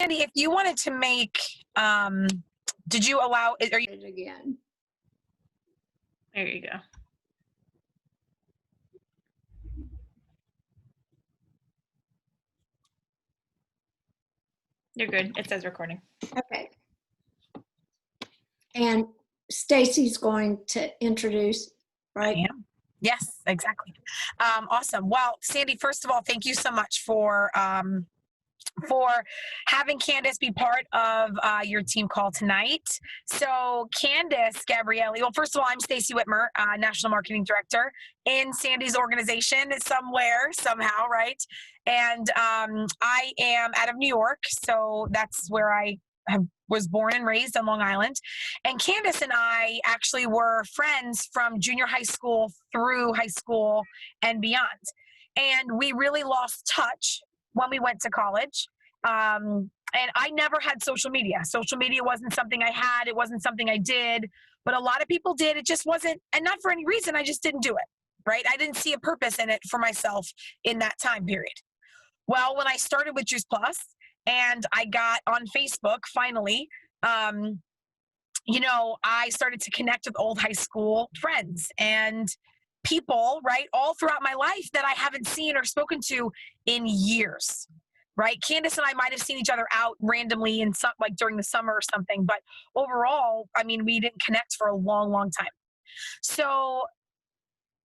Andy, if you wanted to make, did you allow, are you? Again. There you go. You're good. It says recording. Okay. And Stacy's going to introduce, right? I am. Yes, exactly. Awesome. Well, Sandy, first of all, thank you so much for having Candice be part of your team call tonight. So Candice Gabrielli, well, first of all, I'm Stacy Whitmer, National Marketing Director in Sandy's organization somewhere, somehow, right? And I am out of New York, so that's where I was born and raised on Long Island. And Candice and I actually were friends from junior high school through high school and beyond. And we really lost touch when we went to college. And I never had social media. Social media wasn't something I had. It wasn't something I did, but a lot of people did. It just wasn't, and not for any reason. I just didn't do it, right? I didn't see a purpose in it for myself in that time period. Well, when I started with Juice Plus and I got on Facebook, finally, I started to connect with old high school friends and people, right, all throughout my life that I haven't seen or spoken to in years, right? Candice and I might have seen each other out randomly in some, like during the summer or something, but overall, I mean, we didn't connect for a long, long time. So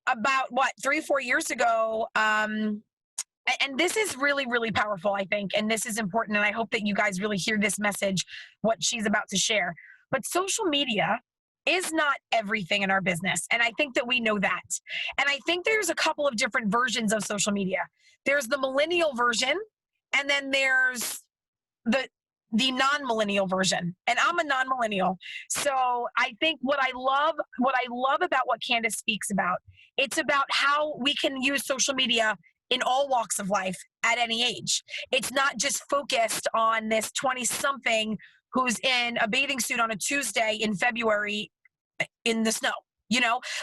about 3 or 4 years ago, and this is really, really powerful, I think, and this is important, and I hope that you guys really hear this message, what she's about to share. But social media is not everything in our business, and I think that we know that. And I think there's a couple of different versions of social media. There's the millennial version, and then there's the non-millennial version, and I'm a non-millennial. So I think what I love about what Candice speaks about, it's about how we can use social media in all walks of life at any age. It's not just focused on this 20-something who's in a bathing suit on a Tuesday in February in the snow.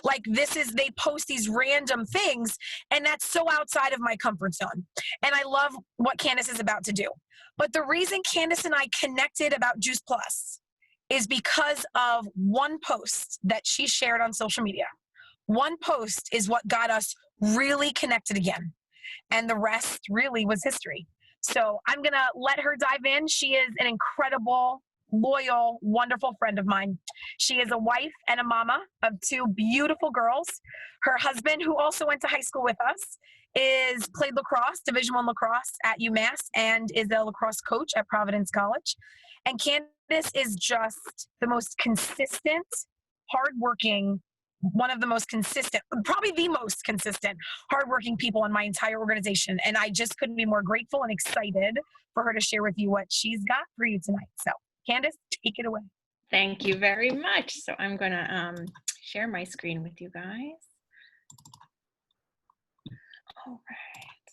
Like they post these random things, and that's so outside of my comfort zone. And I love what Candice is about to do. But the reason Candice and I connected about Juice Plus is because of one post that she shared on social media. One post is what got us really connected again. And the rest really was history. So I'm going to let her dive in. She is an incredible, loyal, wonderful friend of mine. She is a wife and a mama of 2 beautiful girls. Her husband, who also went to high school with us, played lacrosse, Division I lacrosse at UMass, and is a lacrosse coach at Providence College. And Candice is just the most consistent, hardworking, one of the most consistent, probably the most consistent, hardworking people in my entire organization. And I just couldn't be more grateful and excited for her to share with you what she's got for you tonight. So Candice, take it away. Thank you very much. So I'm going to share my screen with you guys. All right.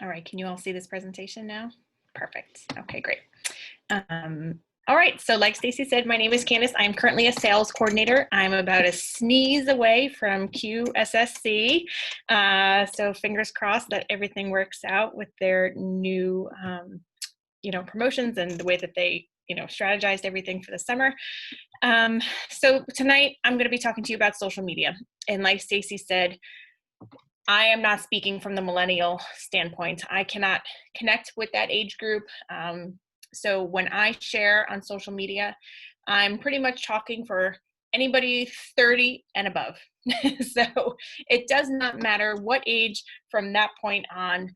All right, can you all see this presentation now? Perfect. Okay, great. All right, so like Stacy said, my name is Candice. I'm currently a sales coordinator. I'm about a sneeze away from QSSC. So fingers crossed that everything works out with their new, promotions and the way that they, strategized everything for the summer. So tonight I'm going to be talking to you about social media. And like Stacy said, I am not speaking from the millennial standpoint. I cannot connect with that age group. So when I share on social media, I'm pretty much talking for anybody 30 and above. So it does not matter what age from that point on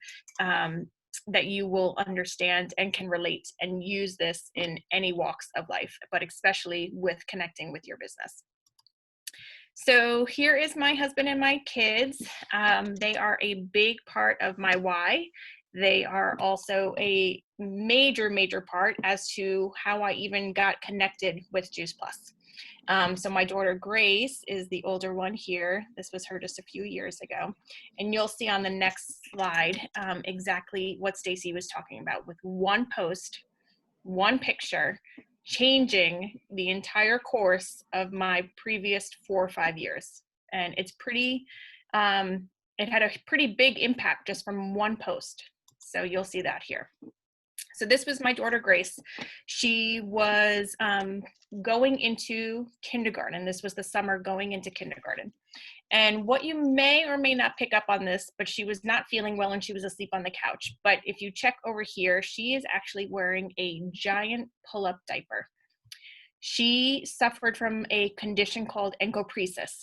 that you will understand and can relate and use this in any walks of life, but especially with connecting with your business. So here is my husband and my kids. They are a big part of my why. They are also a major, major part as to how I even got connected with Juice Plus. So my daughter Grace is the older one here. This was her just a few years ago. And you'll see on the next slide exactly what Stacy was talking about, with one post, one picture, changing the entire course of my previous 4 or 5 years. And it's pretty it had a pretty big impact just from one post. So you'll see that here. So this was my daughter, Grace. She was going into kindergarten. This was the summer going into kindergarten. And what you may or may not pick up on this, but she was not feeling well and she was asleep on the couch. But if you check over here, she is actually wearing a giant pull-up diaper. She suffered from a condition called encopresis.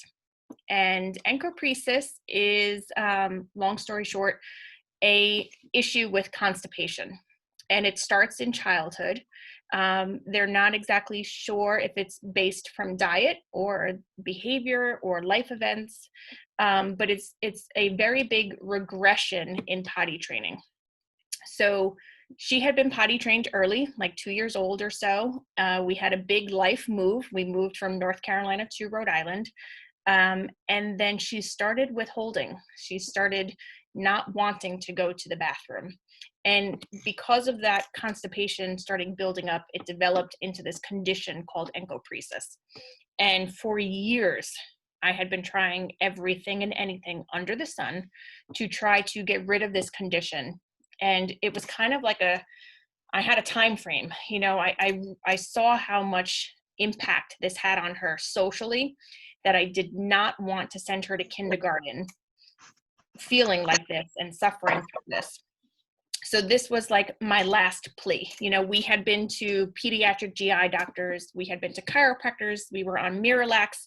And encopresis is, long story short, a issue with constipation. And it starts in childhood. They're not exactly sure if it's based from diet or behavior or life events, but it's a very big regression in potty training. So she had been potty trained early, like 2 years old or so. We had a big life move. We moved from North Carolina to Rhode Island. And then she started withholding. She started not wanting to go to the bathroom. And because of that constipation starting building up, it developed into this condition called encopresis. And for years, I had been trying everything and anything under the sun to try to get rid of this condition. And it was kind of like I had a time frame. You know, I saw how much impact this had on her socially, that I did not want to send her to kindergarten feeling like this and suffering from this. So this was like my last plea. You know, we had been to pediatric GI doctors, we had been to chiropractors, we were on Miralax,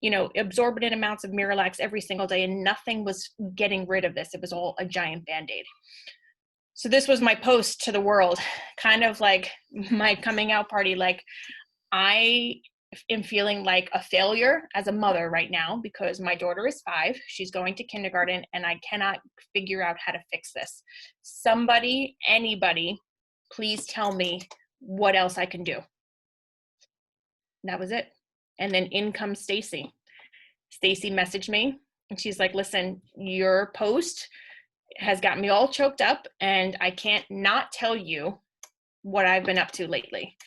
you know, exorbitant amounts of Miralax every single day, and nothing was getting rid of this. It was all a giant Band-Aid. So this was my post to the world, kind of like my coming out party. Like, I am feeling like a failure as a mother right now because my daughter is 5. She's going to kindergarten and I cannot figure out how to fix this. Somebody, anybody, please tell me what else I can do. That was it. And then in comes Stacy. Stacy messaged me and she's like, listen, your post has got me all choked up and I can't not tell you what I've been up to lately.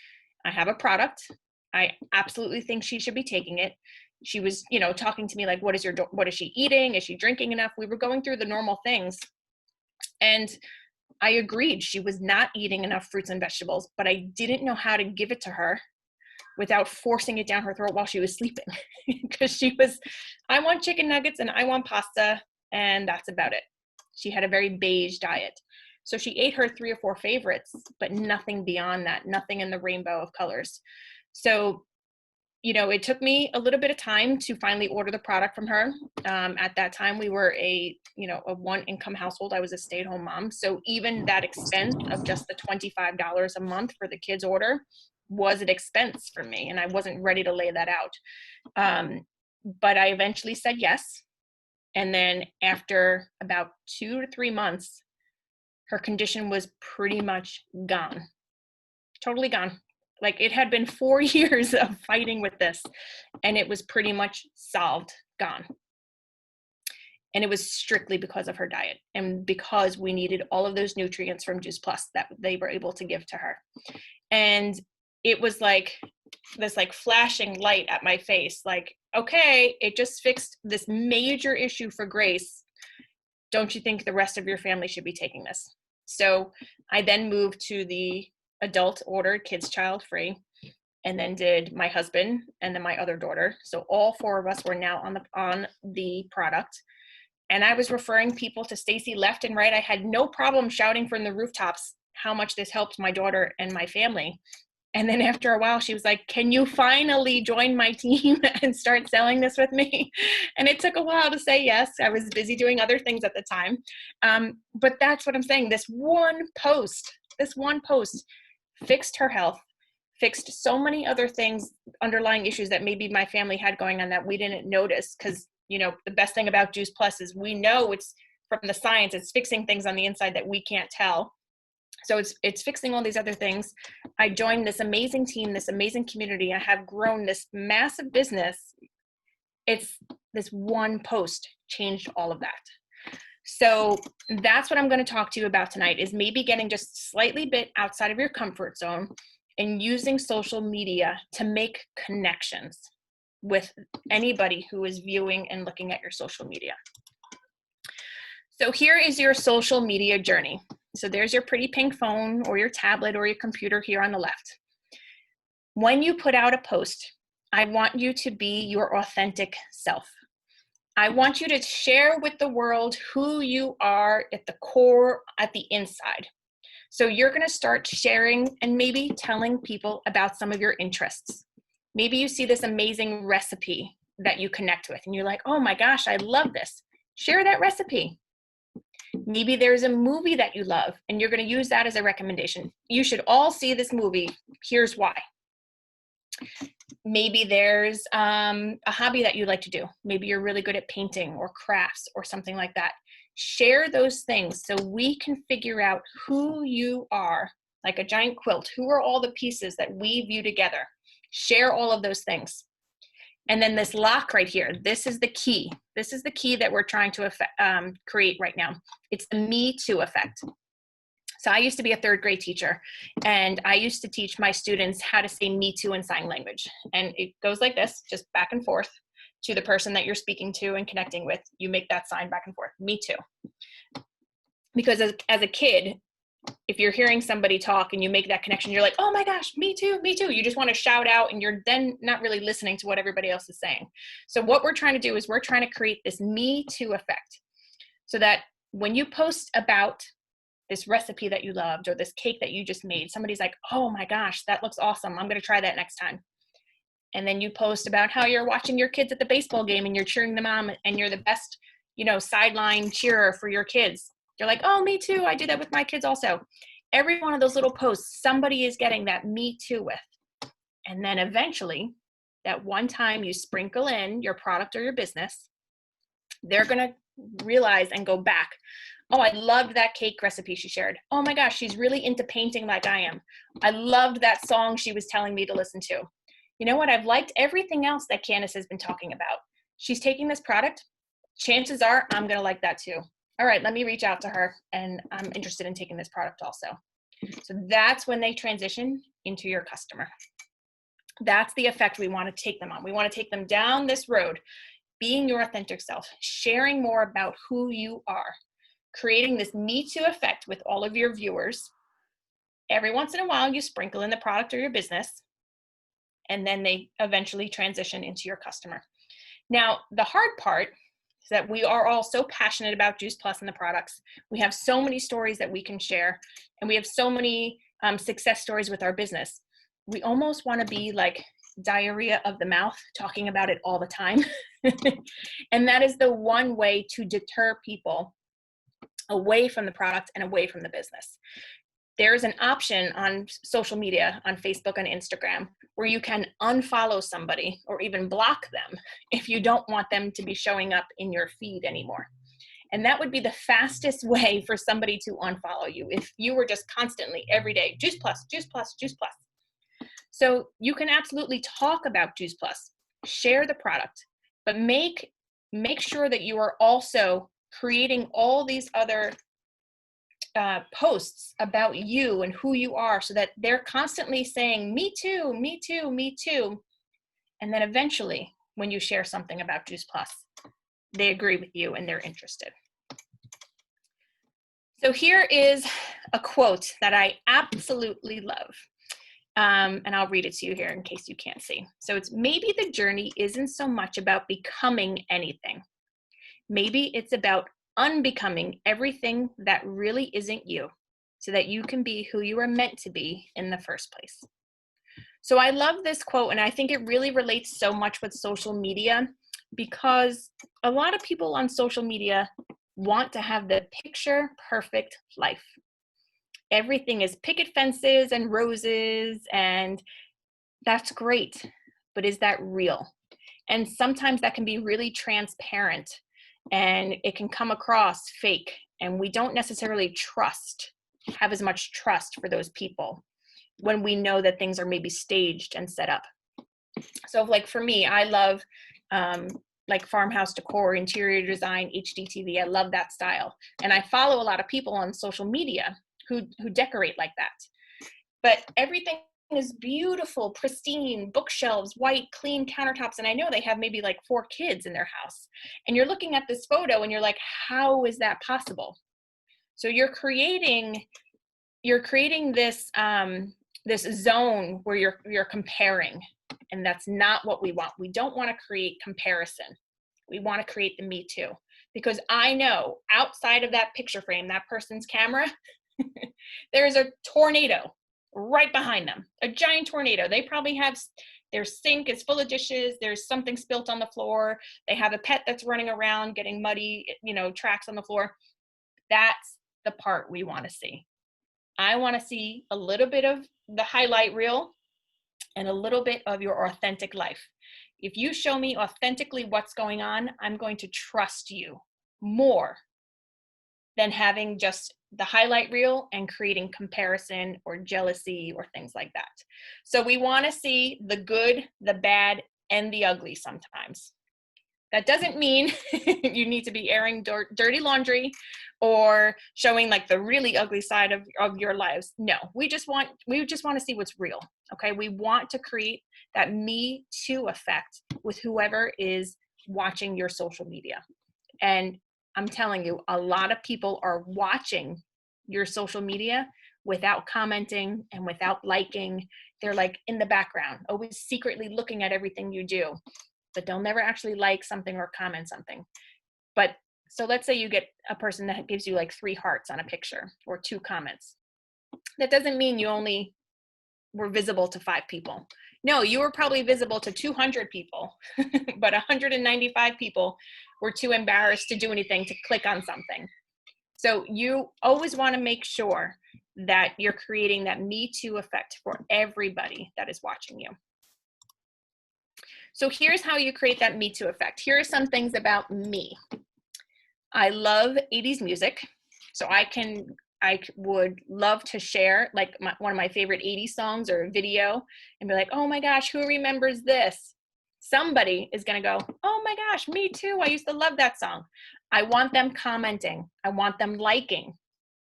I have a product. I absolutely think she should be taking it. She was, you know, talking to me like, what is she eating? Is she drinking enough? We were going through the normal things. And I agreed she was not eating enough fruits and vegetables, but I didn't know how to give it to her without forcing it down her throat while she was sleeping. Because she was, I want chicken nuggets and I want pasta, and that's about it. She had a very beige diet. So she ate her 3 or 4 favorites, but nothing beyond that, nothing in the rainbow of colors. So, you know, it took me a little bit of time to finally order the product from her. At that time, we were a 1-income household. I was a stay-at-home mom. So even that expense of just the $25 a month for the kids' order was an expense for me, and I wasn't ready to lay that out. But I eventually said yes. And then after about 2 to 3 months, her condition was pretty much gone, totally gone. Like, it had been 4 years of fighting with this, and it was pretty much solved, gone. And it was strictly because of her diet and because we needed all of those nutrients from Juice Plus that they were able to give to her. And it was like this like flashing light at my face, like, okay, it just fixed this major issue for Grace. Don't you think the rest of your family should be taking this? So I then moved to the adult order, kids child free, and then did my husband and then my other daughter. So all 4 of us were now on the product. And I was referring people to Stacy left and right. I had no problem shouting from the rooftops how much this helped my daughter and my family. And then after a while, she was like, can you finally join my team and start selling this with me? And it took a while to say yes. I was busy doing other things at the time. But that's what I'm saying. This one post fixed her health, fixed so many other things, underlying issues that maybe my family had going on that we didn't notice. Because, you know, the best thing about Juice Plus is we know it's from the science, it's fixing things on the inside that we can't tell. So it's fixing all these other things. I joined this amazing team, this amazing community. I have grown this massive business. It's this one post changed all of that. So that's what I'm going to talk to you about tonight, is maybe getting just slightly bit outside of your comfort zone and using social media to make connections with anybody who is viewing and looking at your social media. So here is your social media journey. So there's your pretty pink phone or your tablet or your computer here on the left. When you put out a post, I want you to be your authentic self. I want you to share with the world who you are at the core, at the inside. So you're going to start sharing and maybe telling people about some of your interests. Maybe you see this amazing recipe that you connect with and you're like, oh my gosh, I love this. Share that recipe. Maybe there's a movie that you love and you're going to use that as a recommendation. You should all see this movie. Here's why. Maybe there's a hobby that you like to do. Maybe you're really good at painting or crafts or something like that. Share those things so we can figure out who you are, like a giant quilt. Who are all the pieces that weave you together? Share all of those things. And then this lock right here, this is the key. This is the key that we're trying to create right now. It's the Me Too effect. So I used to be a third grade teacher, and I used to teach my students how to say me too in sign language. And it goes like this, just back and forth to the person that you're speaking to and connecting with. You make that sign back and forth, me too. Because as a kid, if you're hearing somebody talk and you make that connection, you're like, oh my gosh, me too, me too. You just want to shout out and you're then not really listening to what everybody else is saying. So what we're trying to do is we're trying to create this me too effect so that when you post about this recipe that you loved or this cake that you just made, somebody's like, oh my gosh, that looks awesome. I'm going to try that next time. And then you post about how you're watching your kids at the baseball game and you're cheering them on and you're the best, sideline cheerer for your kids. You're like, oh, me too. I do that with my kids also. Every one of those little posts, somebody is getting that me too with. And then eventually, that one time you sprinkle in your product or your business, they're going to realize and go back. Oh, I loved that cake recipe she shared. Oh my gosh, she's really into painting like I am. I loved that song she was telling me to listen to. You know what? I've liked everything else that Candice has been talking about. She's taking this product. Chances are I'm going to like that too. All right, let me reach out to her and I'm interested in taking this product also. So that's when they transition into your customer. That's the effect we want to take them on. We want to take them down this road, being your authentic self, sharing more about who you are, creating this Me Too effect with all of your viewers. Every once in a while, you sprinkle in the product or your business, and then they eventually transition into your customer. Now, the hard part is that we are all so passionate about Juice Plus and the products. We have so many stories that we can share, and we have so many success stories with our business. We almost want to be like diarrhea of the mouth, talking about it all the time. And that is the one way to deter people away from the product and away from the business. There's an option on social media, on Facebook and Instagram, where you can unfollow somebody or even block them if you don't want them to be showing up in your feed anymore. And that would be the fastest way for somebody to unfollow you if you were just constantly every day, Juice Plus, Juice Plus, Juice Plus. So you can absolutely talk about Juice Plus, share the product, but make sure that you are also creating all these other posts about you and who you are so that they're constantly saying, me too, me too, me too. And then eventually, when you share something about Juice Plus, they agree with you and they're interested. So here is a quote that I absolutely love. And I'll read it to you here in case you can't see. So it's, maybe the journey isn't so much about becoming anything. Maybe it's about unbecoming everything that really isn't you, so that you can be who you are meant to be in the first place. So I love this quote, and I think it really relates so much with social media, because a lot of people on social media want to have the picture perfect life. Everything is picket fences and roses, and that's great, but is that real? And sometimes that can be really transparent, and it can come across fake, and we don't necessarily have as much trust for those people when we know that things are maybe staged and set up. So like for me, I love like farmhouse decor, interior design, HGTV. I love that style. And I follow a lot of people on social media who decorate like that. But everything is beautiful, pristine bookshelves, white, clean countertops. And I know they have maybe like 4 kids in their house. And you're looking at this photo and you're like, how is that possible? So you're creating this, this zone where you're comparing, and that's not what we want. We don't want to create comparison. We want to create the me too, because I know outside of that picture frame, that person's camera, there's a tornado right behind them, a giant tornado. They probably have, their sink is full of dishes. There's something spilt on the floor. They have a pet that's running around getting muddy, tracks on the floor. That's the part we want to see. I want to see a little bit of the highlight reel and a little bit of your authentic life. If you show me authentically what's going on, I'm going to trust you more than having just the highlight reel and creating comparison or jealousy or things like that. So we want to see the good, the bad, and the ugly sometimes. That doesn't mean you need to be airing dirty laundry or showing like the really ugly side of your lives. No, we just want to see what's real. Okay. We want to create that me too effect with whoever is watching your social media. And I'm telling you, a lot of people are watching your social media without commenting and without liking. They're like in the background, always secretly looking at everything you do, but they'll never actually like something or comment something. But so let's say you get a person that gives you like 3 hearts on a picture or 2 comments. That doesn't mean you only were visible to 5 people. No, you were probably visible to 200 people, but 195 people were too embarrassed to do anything to click on something. So you always want to make sure that you're creating that Me Too effect for everybody that is watching you. So here's how you create that Me Too effect. Here are some things about me. I love 80s music. So I would love to share like one of my favorite 80s songs or a video and be like, oh my gosh, who remembers this? Somebody is going to go, oh my gosh, me too. I used to love that song. I want them commenting. I want them liking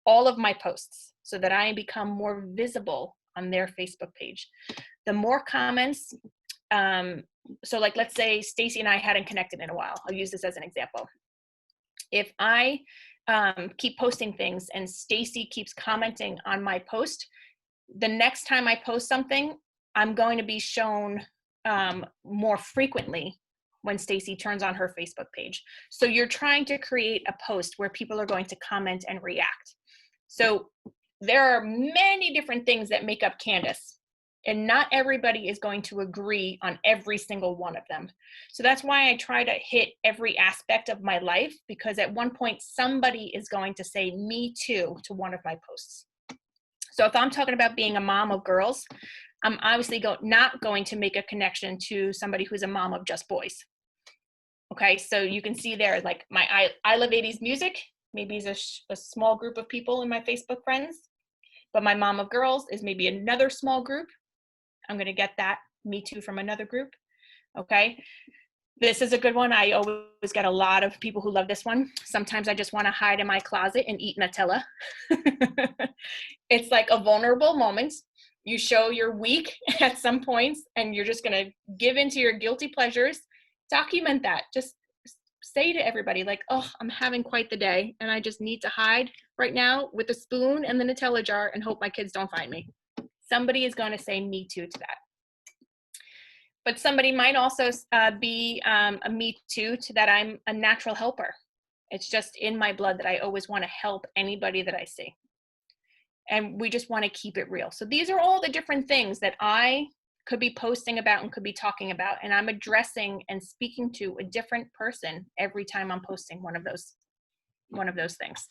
all of my posts so that I become more visible on their Facebook page. The more comments, so like, let's say Stacy and I hadn't connected in a while. I'll use this as an example. If I keep posting things and Stacy keeps commenting on my post, the next time I post something, I'm going to be shown more frequently when Stacy turns on her Facebook page. So you're trying to create a post where people are going to comment and react. So there are many different things that make up Candice, and not everybody is going to agree on every single one of them. So that's why I try to hit every aspect of my life, because at one point somebody is going to say me too to one of my posts. So if I'm talking about being a mom of girls, I'm obviously not going to make a connection to somebody who's a mom of just boys. Okay, so you can see there, like my I love 80s music, maybe is a small group of people in my Facebook friends, but my mom of girls is maybe another small group. I'm going to get that me too from another group. Okay, this is a good one. I always get a lot of people who love this one. Sometimes I just want to hide in my closet and eat Nutella. It's like a vulnerable moment. You show you're weak at some points and you're just going to give into your guilty pleasures. Document that. Just say to everybody like, oh, I'm having quite the day and I just need to hide right now with a spoon and the Nutella jar and hope my kids don't find me. Somebody is going to say me too to that. But somebody might also be a me too to that I'm a natural helper. It's just in my blood that I always want to help anybody that I see. And we just want to keep it real. So these are all the different things that I could be posting about and could be talking about. And I'm addressing and speaking to a different person every time I'm posting one of those things.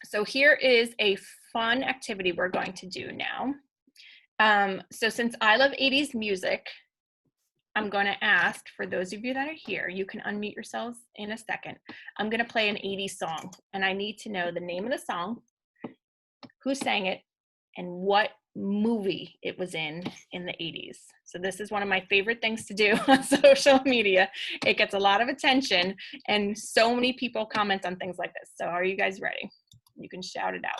So here is a fun activity we're going to do now. So since I love 80s music, I'm going to ask for those of you that are here, you can unmute yourselves in a second. I'm going to play an 80s song and I need to know the name of the song, who sang it, and what movie it was in the 80s. So this is one of my favorite things to do on social media. It gets a lot of attention and so many people comment on things like this. So are you guys ready? You can shout it out.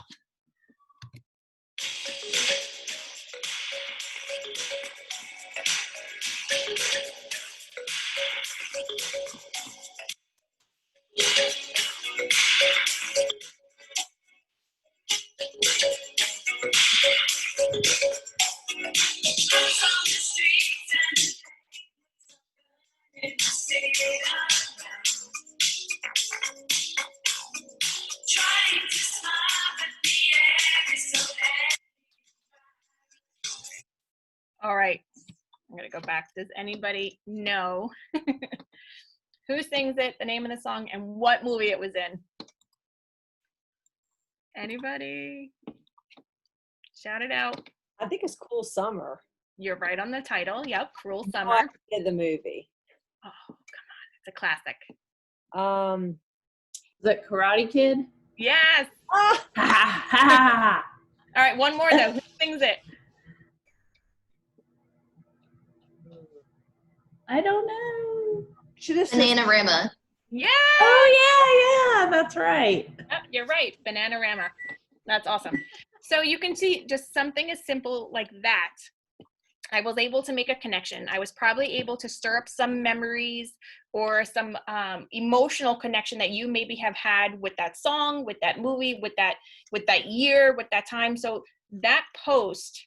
All right, I'm gonna go back. Does anybody know who sings it, the name of the song, and what movie it was in? Anybody? Shout it out. I think it's Cool Summer. You're right on the title. Yep, Cruel Oh, Summer. I did the movie. Oh, come on, it's a classic. Is it Karate Kid? Yes. Ah, Ha ha ha ha. All right, one more though. Who sings it? I don't know. should have said Bananarama. Yeah. Oh yeah, that's right. Yep, you're right. Bananarama. That's awesome. So you can see just something as simple like that. I was able to make a connection. I was probably able to stir up some memories or some emotional connection that you maybe have had with that song, with that movie, with that year, with that time. So that post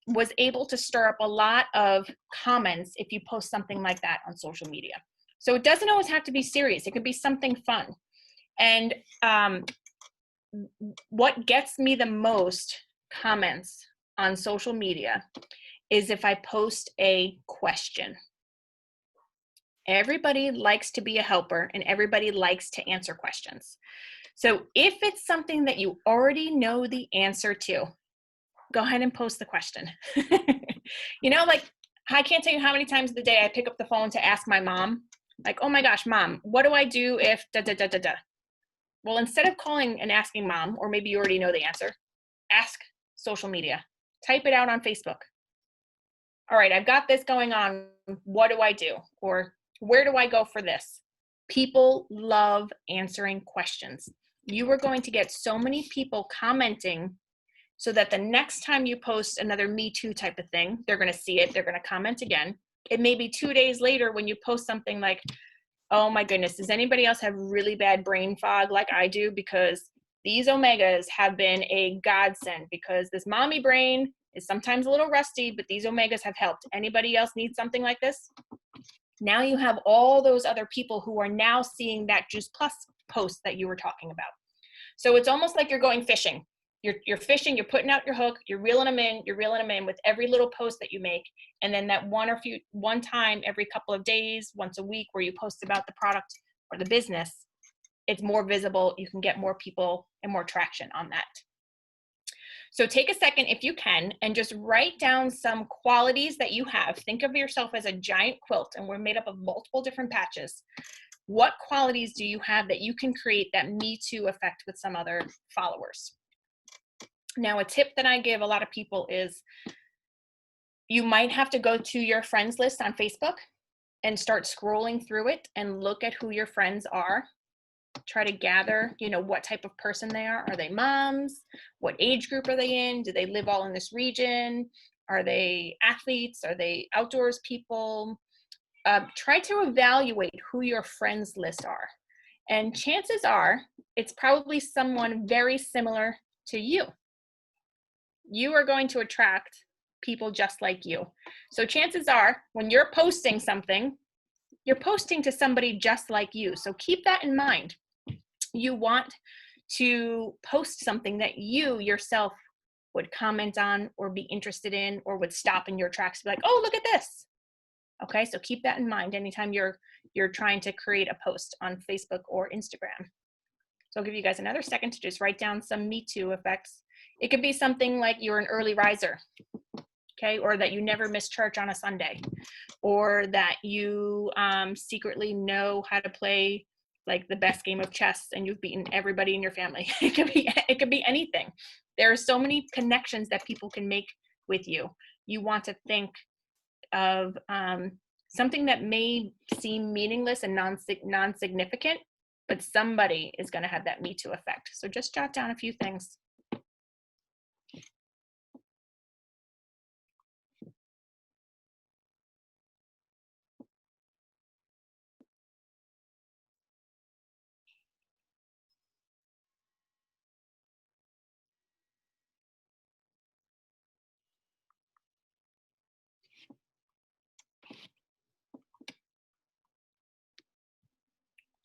was able to stir up a lot of comments if you post something like that on social media. So it doesn't always have to be serious. It could be something fun. And what gets me the most comments on social media is if I post a question. Everybody likes to be a helper and everybody likes to answer questions. So if it's something that you already know the answer to, go ahead and post the question. You know, like I can't tell you how many times a day I pick up the phone to ask my mom, like, oh my gosh, mom, what do I do if da da da da da? Well, instead of calling and asking mom, or maybe you already know the answer, ask social media. Type it out on Facebook. All right, I've got this going on. What do I do? Or where do I go for this? People love answering questions. You are going to get so many people commenting so that the next time you post another Me Too type of thing, they're going to see it. They're going to comment again. It may be 2 days later when you post something like, oh my goodness, does anybody else have really bad brain fog like I do? Because these omegas have been a godsend, because this mommy brain is sometimes a little rusty, but these omegas have helped. Anybody else need something like this? Now you have all those other people who are now seeing that Juice Plus post that you were talking about. So it's almost like you're going fishing. You're fishing, you're putting out your hook, you're reeling them in with every little post that you make. And then that one time every couple of days, once a week, where you post about the product or the business, it's more visible. You can get more people and more traction on that. So take a second, if you can, and just write down some qualities that you have. Think of yourself as a giant quilt, and we're made up of multiple different patches. What qualities do you have that you can create that Me Too effect with some other followers? Now, a tip that I give a lot of people is you might have to go to your friends list on Facebook and start scrolling through it and look at who your friends are. Try to gather, what type of person they are. Are they moms? What age group are they in? Do they live all in this region? Are they athletes? Are they outdoors people? Try to evaluate who your friends list are. And chances are it's probably someone very similar to you. You are going to attract people just like you. So chances are when you're posting something, you're posting to somebody just like you. So keep that in mind. You want to post something that you yourself would comment on or be interested in, or would stop in your tracks, be like, oh, look at this. Okay, so keep that in mind anytime you're trying to create a post on Facebook or Instagram. So I'll give you guys another second to just write down some Me Too effects. It could be something like you're an early riser, okay, or that you never miss church on a Sunday, or that you secretly know how to play like the best game of chess and you've beaten everybody in your family. It could be anything. There are so many connections that people can make with you. You want to think of something that may seem meaningless and non-significant, but somebody is going to have that Me Too effect. So just jot down a few things.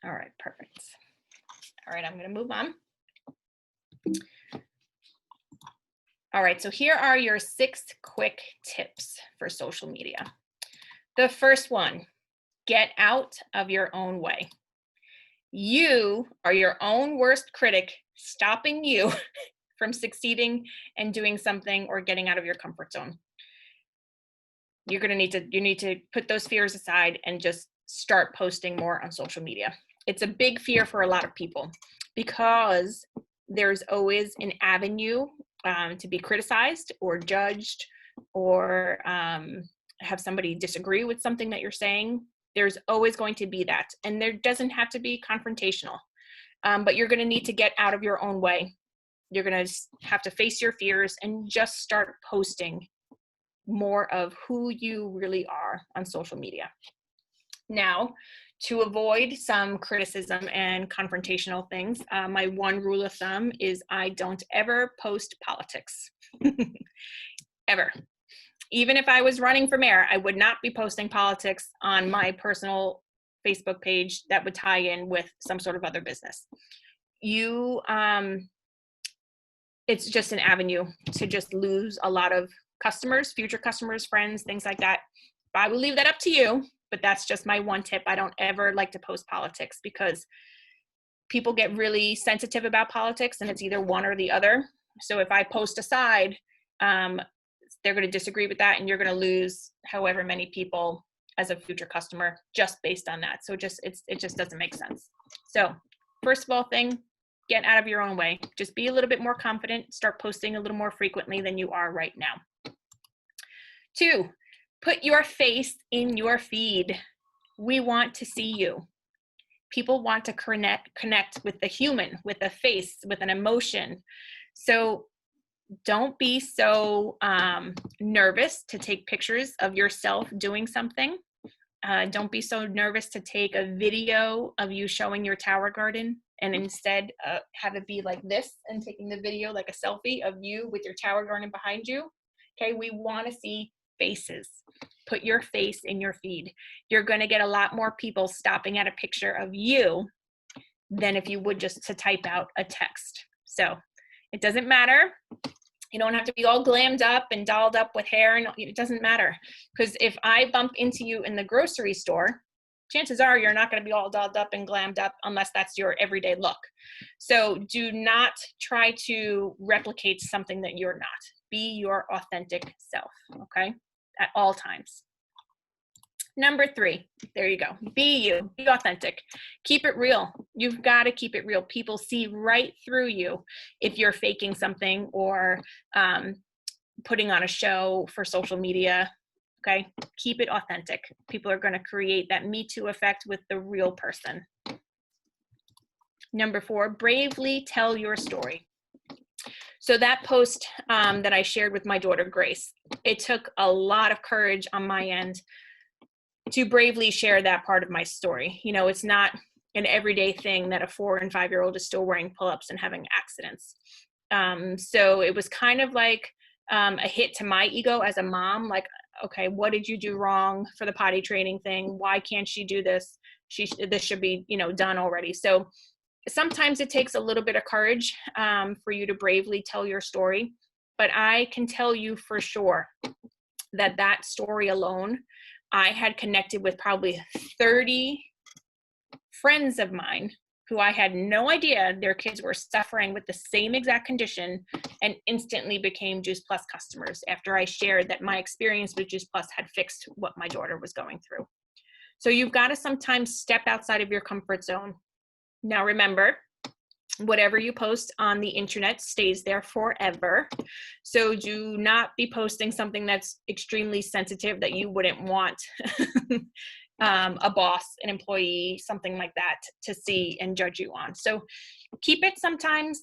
All right, perfect. All right, I'm going to move on. All right, so here are your 6 quick tips for social media. The first one, get out of your own way. You are your own worst critic, stopping you from succeeding and doing something or getting out of your comfort zone. You need to put those fears aside and just start posting more on social media. It's a big fear for a lot of people because there's always an avenue to be criticized or judged or have somebody disagree with something that you're saying. There's always going to be that. And there doesn't have to be confrontational, but you're going to need to get out of your own way. You're going to have to face your fears and just start posting more of who you really are on social media. Now, to avoid some criticism and confrontational things, my one rule of thumb is I don't ever post politics. Ever. Even if I was running for mayor, I would not be posting politics on my personal Facebook page that would tie in with some sort of other business. It's just an avenue to just lose a lot of customers, future customers, friends, things like that. But I will leave that up to you, but that's just my one tip. I don't ever like to post politics because people get really sensitive about politics and it's either one or the other. So if I post a side, they're going to disagree with that and you're going to lose however many people as a future customer just based on that. So it just doesn't make sense. So first of all get out of your own way. Just be a little bit more confident. Start posting a little more frequently than you are right now. 2, put your face in your feed. We want to see you. People want to connect with the human, with a face, with an emotion. So don't be so nervous to take pictures of yourself doing something. Don't be so nervous to take a video of you showing your tower garden and instead have it be like this and taking the video like a selfie of you with your tower garden behind you. Okay, we want to see faces. Put your face in your feed. You're going to get a lot more people stopping at a picture of you than if you would just to type out a text. So it doesn't matter. You don't have to be all glammed up and dolled up with hair, and it doesn't matter. Because if I bump into you in the grocery store, chances are you're not going to be all dolled up and glammed up unless that's your everyday look. So do not try to replicate something that you're not. Be your authentic self, okay? At all times. Number 3, there you go. Be you, be authentic. Keep it real. You've got to keep it real. People see right through you if you're faking something or putting on a show for social media. Okay, keep it authentic. People are going to create that Me Too effect with the real person. Number 4, bravely tell your story. So that post that I shared with my daughter, Grace, it took a lot of courage on my end to bravely share that part of my story. You know, it's not an everyday thing that a 4 and 5-year-old is still wearing pull-ups and having accidents. So it was kind of like a hit to my ego as a mom, like, okay, what did you do wrong for the potty training thing? Why can't she do this? This should be, done already. So sometimes it takes a little bit of courage for you to bravely tell your story, but I can tell you for sure that story alone, I had connected with probably 30 friends of mine who I had no idea their kids were suffering with the same exact condition and instantly became Juice Plus customers after I shared that my experience with Juice Plus had fixed what my daughter was going through. So you've got to sometimes step outside of your comfort zone. Now remember, whatever you post on the internet stays there forever. So do not be posting something that's extremely sensitive that you wouldn't want a boss, an employee, something like that to see and judge you on. So keep it sometimes,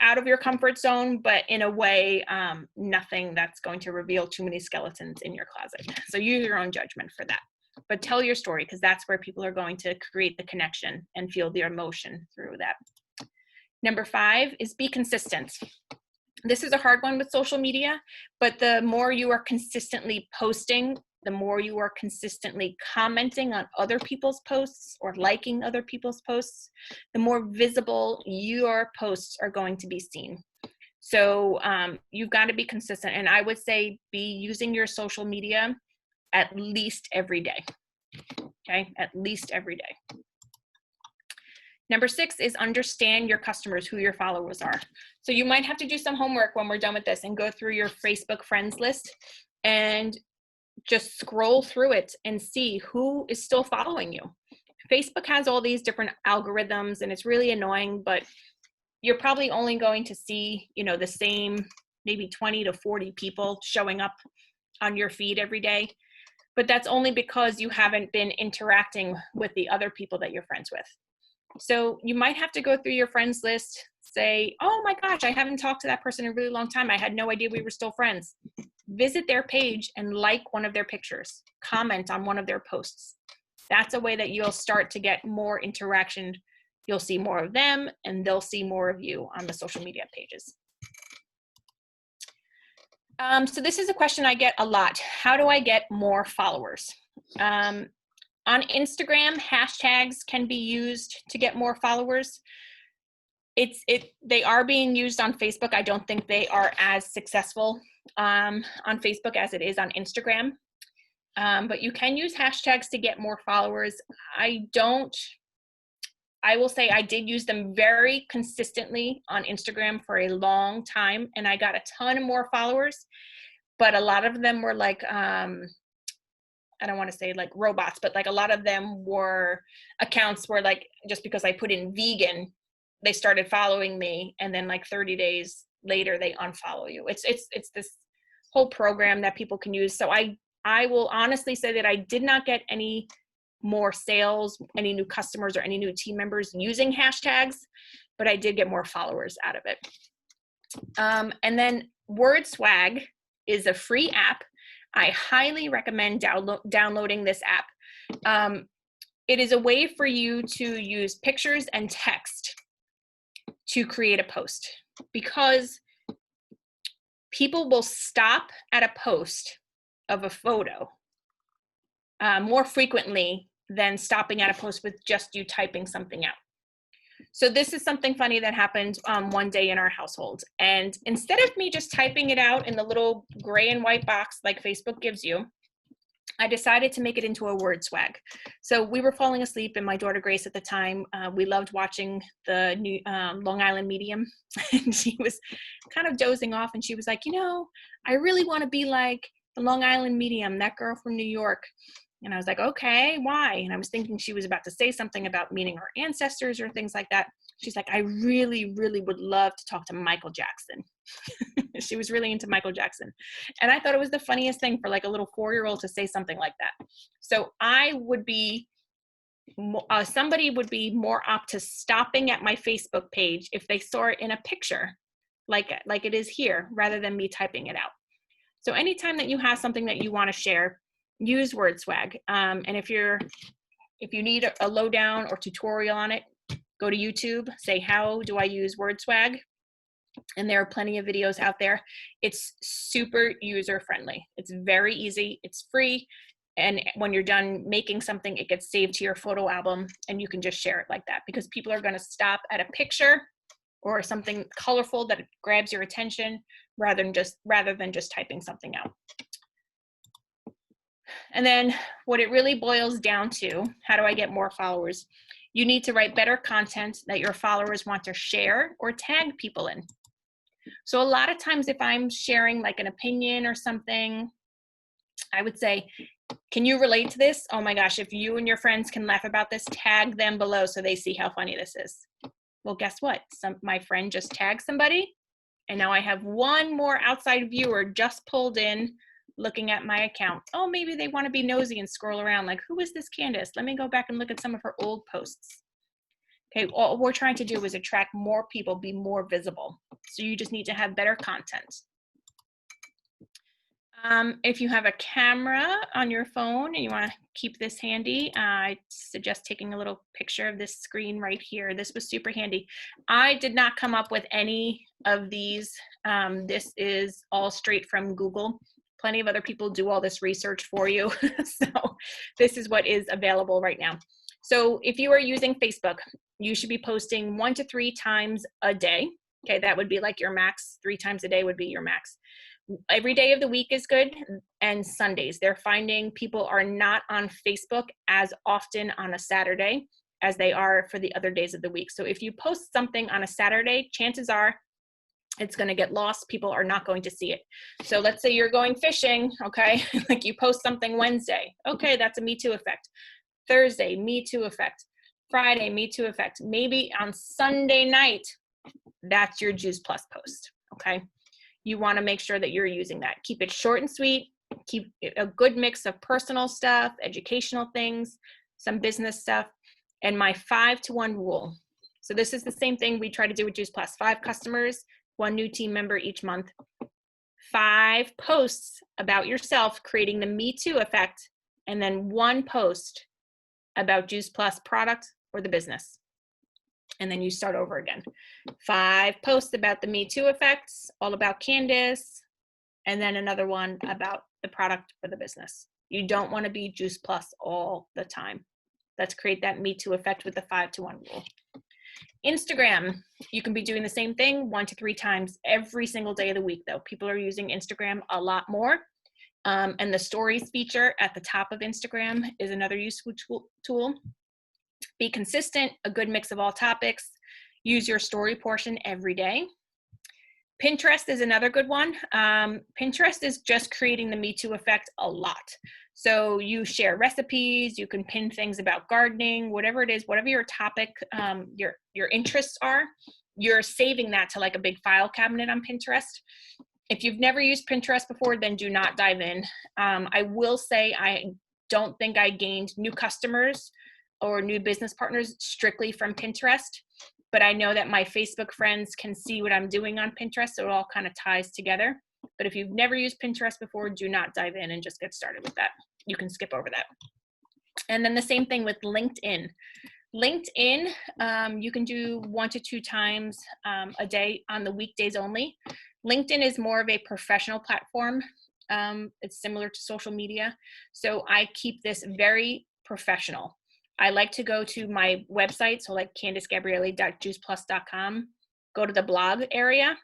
out of your comfort zone, but in a way, nothing that's going to reveal too many skeletons in your closet. So use your own judgment for that. But tell your story, because that's where people are going to create the connection and feel the emotion through that. Number 5 is be consistent. This is a hard one with social media, but the more you are consistently posting the more you are consistently commenting on other people's posts or liking other people's posts, the more visible your posts are going to be seen. So you've got to be consistent. And I would say be using your social media at least every day. Okay, at least every day. Number 6 is understand your customers, who your followers are. So you might have to do some homework when we're done with this and go through your Facebook friends list and just scroll through it and see who is still following you. Facebook has all these different algorithms and it's really annoying, but you're probably only going to see, you know, the same maybe 20 to 40 people showing up on your feed every day. But that's only because you haven't been interacting with the other people that you're friends with. So you might have to go through your friends list, say, oh my gosh, I haven't talked to that person in a really long time. I had no idea we were still friends. Visit their page and like one of their pictures, comment on one of their posts. That's a way that you'll start to get more interaction. You'll see more of them and they'll see more of you on the social media pages. So this is a question I get a lot. How do I get more followers? On Instagram, hashtags can be used to get more followers. They are being used on Facebook. I don't think they are as successful on Facebook as it is on Instagram. But you can use hashtags to get more followers. I will say I did use them very consistently on Instagram for a long time, and I got a ton more followers, but a lot of them were like, I don't want to say like robots, but like a lot of them were accounts where like, just because I put in vegan, they started following me, and then like 30 days later, they unfollow you. It's this whole program that people can use. So I will honestly say that I did not get any more sales, any new customers or any new team members using hashtags, but I did get more followers out of it. And then WordSwag is a free app. I highly recommend downloading this app. It is a way for you to use pictures and text to create a post, because people will stop at a post of a photo more frequently than stopping at a post with just you typing something out. So this is something funny that happened one day in our household. And instead of me just typing it out in the little gray and white box like Facebook gives you, I decided to make it into a word swag. So we were falling asleep, and my daughter Grace at the time, we loved watching the new Long Island Medium, and she was kind of dozing off, and she was like, you know, I really want to be like the Long Island Medium, that girl from New York. And I was like, okay, why? And I was thinking she was about to say something about meeting her ancestors or things like that. She's like, I really, really would love to talk to Michael Jackson. She was really into Michael Jackson. And I thought it was the funniest thing for like a little 4-year-old to say something like that. So I would be, somebody would be more apt to stopping at my Facebook page if they saw it in a picture, like it is here, rather than me typing it out. So anytime that you have something that you want to share, use WordSwag. And if you need a lowdown or tutorial on it, go to YouTube, say, how do I use WordSwag? And there are plenty of videos out there. It's super user friendly. It's very easy. It's free. And when you're done making something, it gets saved to your photo album, and you can just share it like that, because people are going to stop at a picture or something colorful that grabs your attention rather than just typing something out. And then what it really boils down to, how do I get more followers? You need to write better content that your followers want to share or tag people in. So a lot of times if I'm sharing like an opinion or something, I would say, can you relate to this? Oh my gosh, if you and your friends can laugh about this, tag them below so they see how funny this is. Well, guess what? My friend just tagged somebody, and now I have one more outside viewer just pulled in looking at my account. Oh, maybe they want to be nosy and scroll around like, who is this Candice? Let me go back and look at some of her old posts. Okay, all we're trying to do is attract more people, be more visible. So you just need to have better content. If you have a camera on your phone and you want to keep this handy, I suggest taking a little picture of this screen right here. This was super handy. I did not come up with any of these. This is all straight from Google. Plenty of other people do all this research for you. So this is what is available right now. So if you are using Facebook, you should be posting 1 to 3 times a day. Okay, that would be like your max. 3 times a day would be your max. Every day of the week is good, and Sundays. They're finding people are not on Facebook as often on a Saturday as they are for the other days of the week. So if you post something on a Saturday, chances are it's going to get lost. People are not going to see it. So let's say you're going fishing, okay? Like you post something Wednesday. Okay, that's a Me Too effect. Thursday, Me Too effect. Friday, Me Too effect. Maybe on Sunday night, that's your Juice Plus post, okay? You want to make sure that you're using that. Keep it short and sweet. Keep a good mix of personal stuff, educational things, some business stuff, and my 5-to-1 rule. So this is the same thing we try to do with Juice Plus. 5 customers, 1 new team member each month. 5 posts about yourself, creating the Me Too effect, and then 1 post about Juice Plus product or the business. And then you start over again. 5 posts about the Me Too effects, all about Candice, and then another one about the product or the business. You don't want to be Juice Plus all the time. Let's create that Me Too effect with the 5-to-1 rule. Instagram, you can be doing the same thing 1 to 3 times every single day of the week, though. People are using Instagram a lot more. And the stories feature at the top of Instagram is another useful tool. Be consistent, a good mix of all topics. Use your story portion every day. Pinterest is another good one. Pinterest is just creating the Me Too effect a lot. So you share recipes, you can pin things about gardening, whatever it is, whatever your topic, your interests are, you're saving that to like a big file cabinet on Pinterest. If you've never used Pinterest before, then do not dive in. I will say I don't think I gained new customers or new business partners strictly from Pinterest, but I know that my Facebook friends can see what I'm doing on Pinterest, so it all kind of ties together. But if you've never used Pinterest before, do not dive in and just get started with that. You can skip over that. And then the same thing with LinkedIn. LinkedIn, you can do 1 to 2 times a day on the weekdays only. LinkedIn is more of a professional platform. It's similar to social media. So I keep this very professional. I like to go to my website, so like CandiceGabrielli.juiceplus.com, go to the blog area,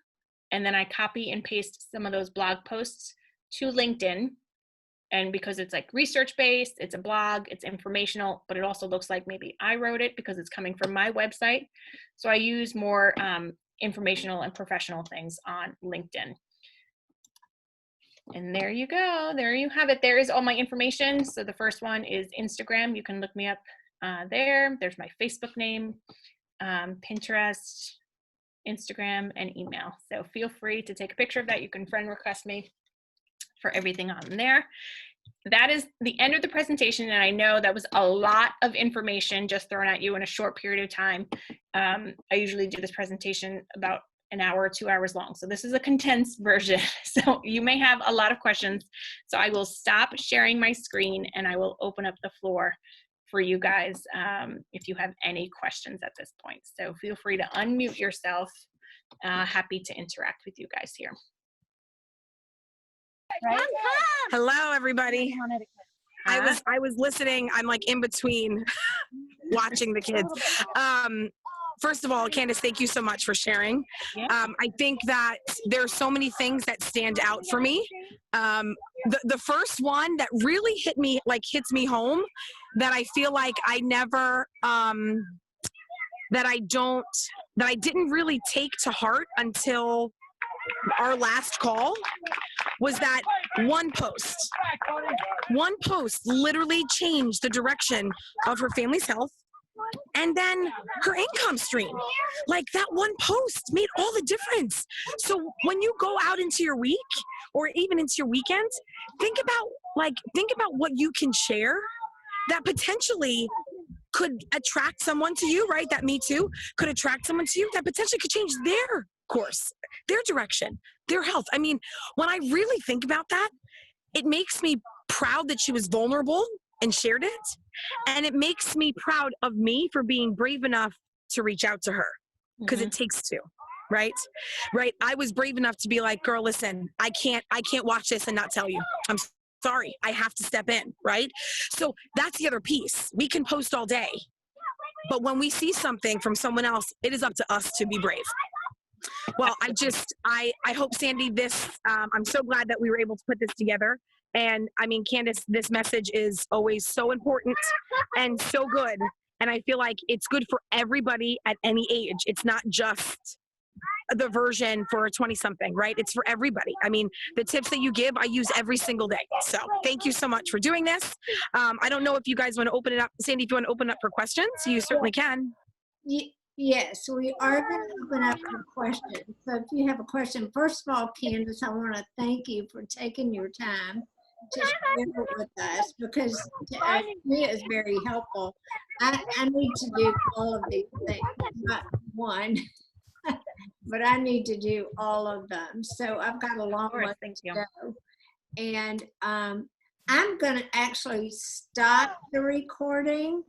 and then I copy and paste some of those blog posts to LinkedIn. And because it's like research-based, it's a blog, it's informational, but it also looks like maybe I wrote it because it's coming from my website. So I use more informational and professional things on LinkedIn. And there you go. There you have it. There is all my information. So the first one is Instagram. You can look me up there. There's my Facebook name, Pinterest, Instagram, and email. So feel free to take a picture of that. You can friend request me for everything on there. That is the end of the presentation, and I know that was a lot of information just thrown at you in a short period of time. I usually do this presentation about an hour or 2 hours long, so this is a condensed version. So you may have a lot of questions, so I will stop sharing my screen and I will open up the floor for you guys if you have any questions at this point. So feel free to unmute yourself. Happy to interact with you guys here. Right? Hello, everybody. I was listening. I'm like in between watching the kids. First of all, Candice, thank you so much for sharing. Yeah. I think that there's so many things that stand out for me. The first one that really hits me home, that I feel like I never, that I didn't really take to heart until our last call, was that one post literally changed the direction of her family's health and then her income stream. Like, that one post made all the difference. So when you go out into your week or even into your weekend, think about what you can share that potentially could attract someone to you, right? That Me Too could attract someone to you that potentially could change their course, their direction, their health. I mean, when I really think about that, it makes me proud that she was vulnerable and shared it. And it makes me proud of me for being brave enough to reach out to her, because it takes two. right? Right. I was brave enough to be like, girl, listen, I can't watch this and not tell you. I'm sorry. I have to step in, right? So that's the other piece. We can post all day, but when we see something from someone else, it is up to us to be brave. Well, I hope, Sandy, I'm so glad that we were able to put this together. And I mean, Candice, this message is always so important and so good. And I feel like it's good for everybody at any age. It's not just the version for a 20-something, right? It's for everybody. I mean, the tips that you give, I use every single day. So thank you so much for doing this. I don't know if you guys want to open it up. Sandy, if you want to open up for questions, you certainly can. Yes, we are going to open up for questions. So if you have a question, first of all, Candice, I want to thank you for taking your time to share with us, because to me it's very helpful. I need to do all of these things, not one, but I need to do all of them. So I've got a long way Thank to you. go. And I'm going to actually stop the recording.